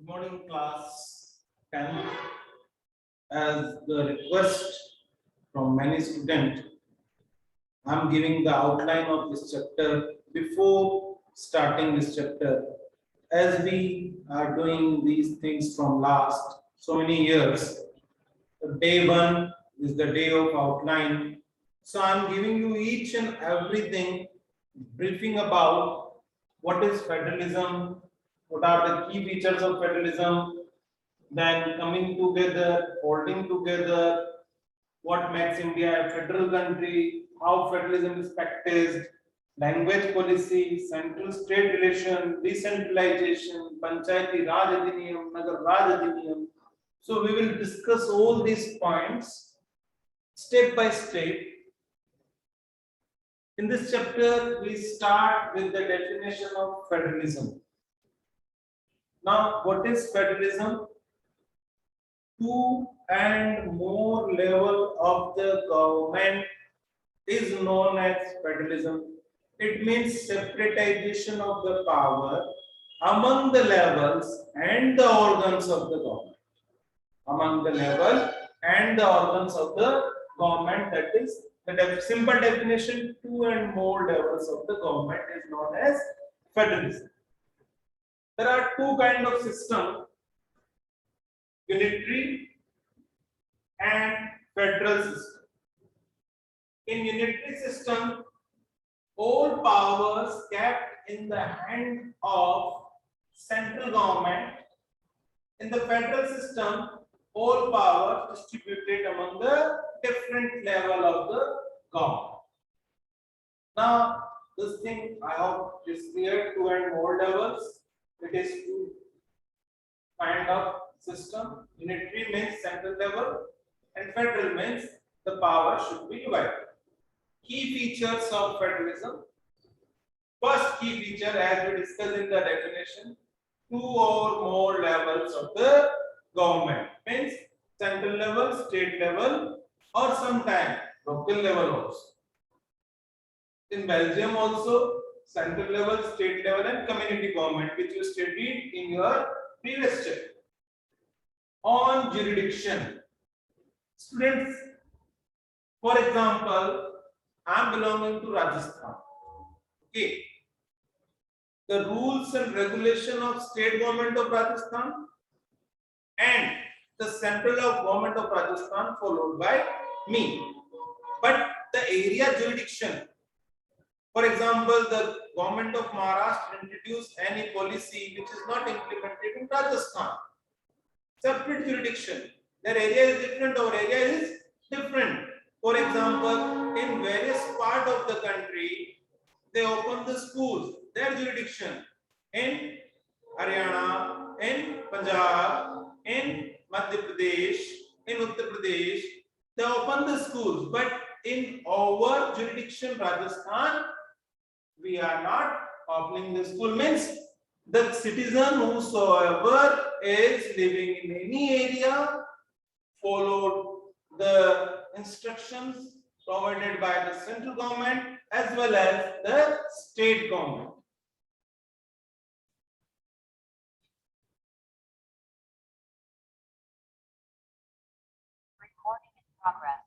Good morning, class 10. As the request from many students, I am giving the outline of this chapter before starting this chapter. As we are doing these things from last so many years, day one is the day of outline. So I am giving you each and everything, briefing about what is federalism, what are the key features of federalism, then coming together, holding together, what makes India a federal country, how federalism is practiced, language policy, central state relation, decentralization, Panchayati Raj Adhiniyam, Nagar Raj Adhiniyam. So we will discuss all these points step by step. In this chapter, we start with the definition of federalism. Now, what is federalism? Two and more level of the government is known as federalism. It means separatization of the power among the levels and the organs of the government. Among the level and the organs of the government, that is the simple definition, two and more levels of the government is known as federalism. There are two kinds of system, unitary and federal system. In unitary system, all powers kept in the hand of central government. In the federal system, all powers distributed among the different level of the government. Now, this thing I hope is clear, two and more levels. It is two kind of system. Unitary means central level, and federal means the power should be divided. Key features of federalism. First key feature, as we discussed in the definition, two or more levels of the government means central level, state level, or sometimes local level also. In Belgium also, central level, state level, and community government, which you studied in your previous chapter. On jurisdiction, students, for example, I am belonging to Rajasthan. Okay. The rules and regulation of state government of Rajasthan and the central government of Rajasthan followed by me. But the area jurisdiction, for example, the government of Maharashtra introduced any policy which is not implemented in Rajasthan. Separate jurisdiction. Their area is different, our area is different. For example, in various parts of the country, they open the schools, their jurisdiction. In Haryana, in Punjab, in Madhya Pradesh, in Uttar Pradesh, they open the schools. But in our jurisdiction, Rajasthan, we are not opening the school. Means the citizen whosoever is living in any area followed the instructions provided by the central government as well as the state government. Recording in progress.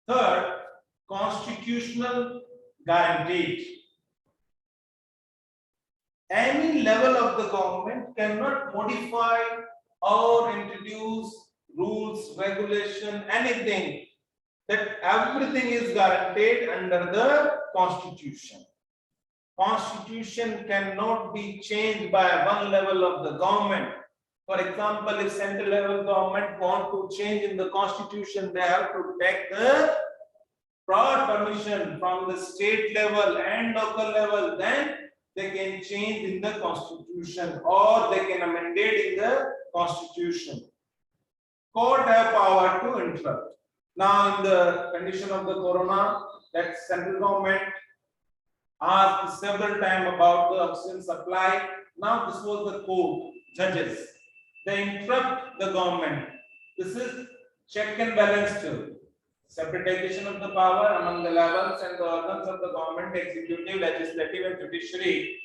Third, constitutional guaranteed. Any level of the government cannot modify or introduce rules, regulation, anything. That everything is guaranteed under the constitution. Constitution cannot be changed by one level of the government. For example, if central level government want to change in the constitution, they have to take the broad permission from the state level and local level, then they can change in the constitution or they can amend it in the constitution. Court have power to interrupt. Now, in the condition of the corona, that central government asked several times about the oxygen supply. Now, this was the court, judges. They interrupt the government. This is check and balance too. Separatization of the power among the levels and the organs of the government, executive, legislative, and judiciary.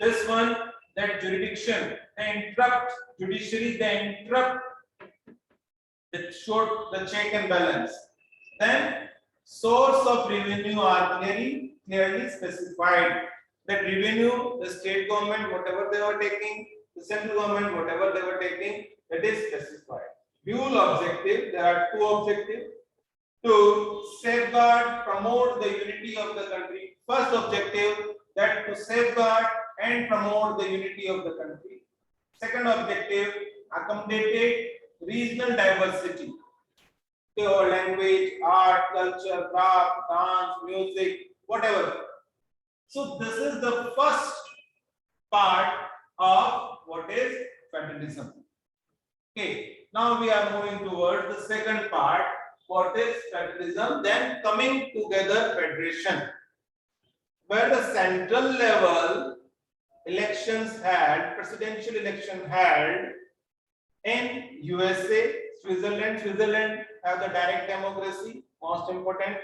This one, that jurisdiction, they interrupt judiciary, they interrupt the short the check and balance. Then source of revenue are clearly specified. That revenue, the state government, whatever they were taking, the central government, whatever they were taking, that is specified. Dual objective, there are two objectives: to safeguard, promote the unity of the country. First objective, that to safeguard and promote the unity of the country. Second objective, accommodate regional diversity. Your language, art, culture, craft, dance, music, whatever. So this is the first part of what is federalism. Okay, now we are moving towards the second part. What is federalism? Then coming together federation, where the central level elections had, presidential election held in USA, Switzerland have the direct democracy, most important.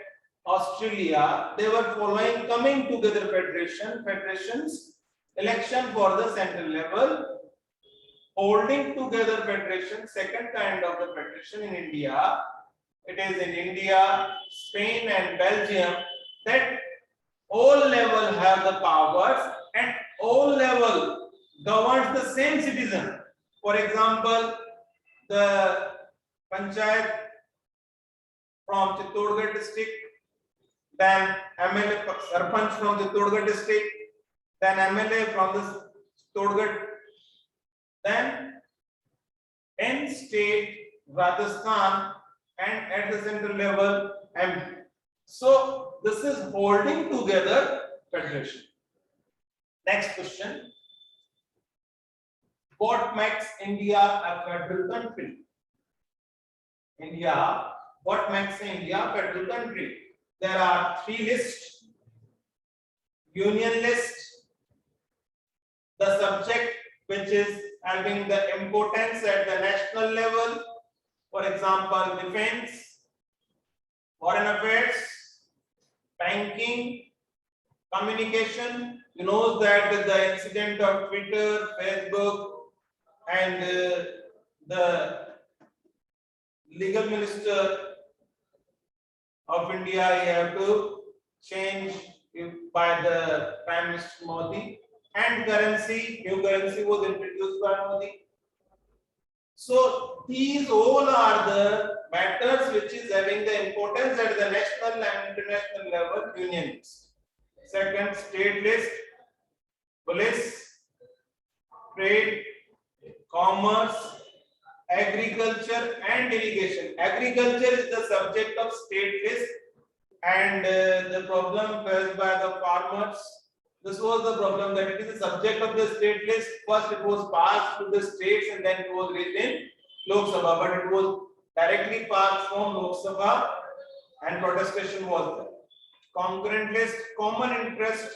Australia, they were following coming together federations, election for the central level, holding together federation, second kind of the federation in India. It is in India, Spain and Belgium, that all level have the powers and all level governs the same citizen. For example, the Panchayat from Chittorgarh district, then MLA Sarpanch from Chittorgarh district, then MLA from the Chittorgarh, then in state Rajasthan, and at the central level MP. So this is holding together federation. Next question. What makes India a federal country? India, what makes India a federal country? There are three lists. Union list, the subject which is having the importance at the national level, for example, defense, foreign affairs, banking, communication. You know that the incident of Twitter, Facebook, and the legal minister of India, he have to change by the Prime Minister Modi, and currency, new currency was introduced by Modi. So these all are the matters which is having the importance at the national and international level. Union list. Second, state list, police, trade, commerce, agriculture and irrigation. Agriculture is the subject of state list, and the problem faced by the farmers. This was the problem, that it is the subject of the state list. First it was passed to the states and then it was raised in Lok Sabha, but it was directly passed from Lok Sabha and protestation was there. Concurrent list, common interest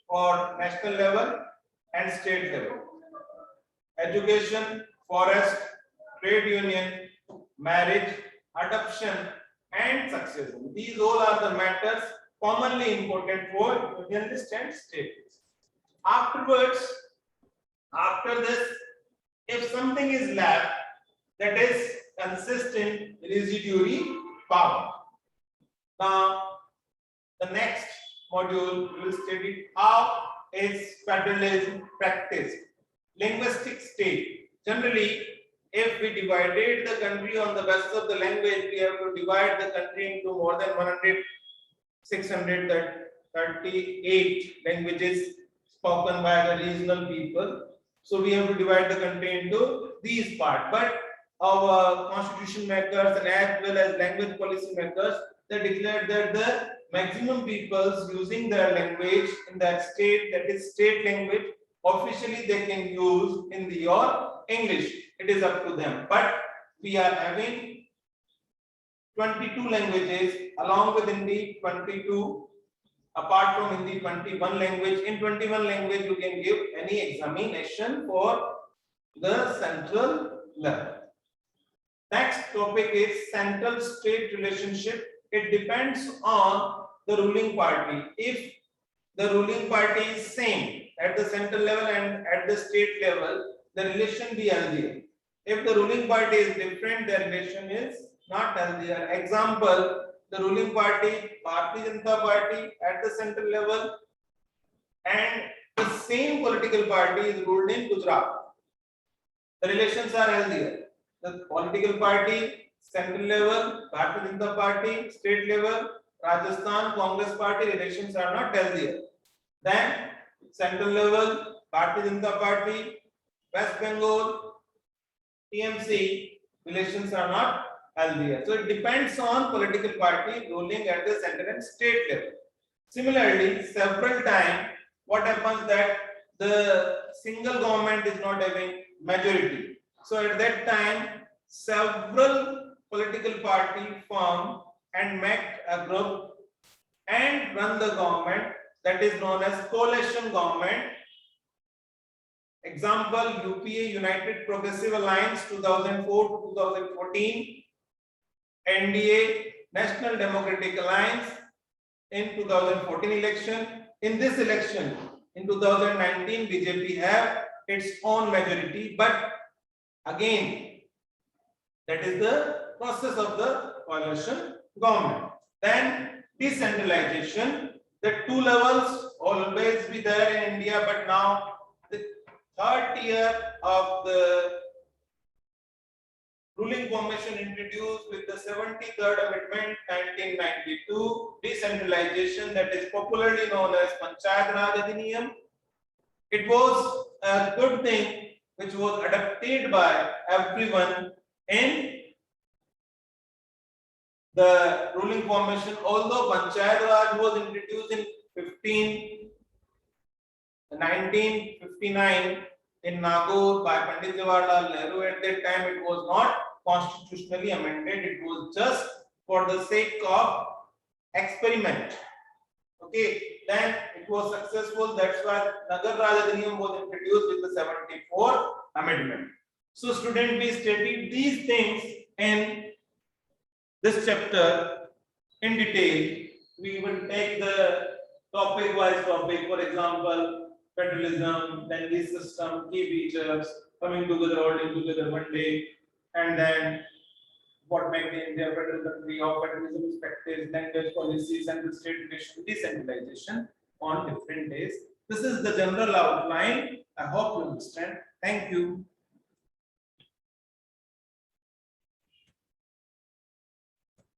for national level and state level. Education, forest, trade union, marriage, adoption and succession. These all are the matters commonly important for union list and state list. Afterwards, after this, if something is left, that is consistent residuary power. Now, the next module we will study how is federalism practiced. Linguistic state. Generally, if we divided the country on the basis of the language, we have to divide the country into more than 638 languages spoken by the regional people. So we have to divide the country into these parts. But our constitution makers and as well as language policy makers, they declared that the maximum peoples using their language in that state, that is state language, officially they can use Hindi or English. It is up to them. But we are having 22 languages along with Hindi, 22. Apart from Hindi, 21 language. In 21 language, you can give any examination for the central level. Next topic is central state relationship. It depends on the ruling party. If the ruling party is same, at the central level and at the state level, the relation be healthier. If the ruling party is different, the relation is not healthier. Example, the ruling party, Bharatiya Janata Party at the central level, and the same political party is ruled in Gujarat. The relations are healthier. The political party, central level, Bharatiya Janata Party, state level, Rajasthan Congress Party, relations are not healthier. Then central level, Bharatiya Janata Party, West Bengal, TMC, relations are not healthier. So it depends on political party ruling at the central and state level. Similarly, several times what happens that the single government is not having majority. So at that time, several political party form and make a group and run the government, that is known as coalition government. Example, UPA, United Progressive Alliance 2004 to 2014, NDA, National Democratic Alliance in 2014 election. In this election, in 2019, BJP have its own majority, but again, that is the process of the coalition government. Then decentralization, the two levels always be there in India, but now the third tier of the ruling formation introduced with the 73rd Amendment 1992, decentralization, that is popularly known as Panchayat Raj Adhiniyam. It was a good thing which was adopted by everyone in the ruling formation. Although Panchayat Raj was introduced in 1959 in Nagaur by Pandit Jawaharlal Nehru, at that time it was not constitutionally amended, it was just for the sake of experiment. Okay, then it was successful, that's why Nagar Raj Adhiniyam was introduced with the 74th Amendment. So student, we studied these things in this chapter in detail. We will take the topic wise topic, for example, federalism, then this system, key features, coming together, holding together one day, and then what make the India federal country, how federalism is practiced, language policies, and the state relation, decentralization on different days. This is the general outline. I hope you understand. Thank you.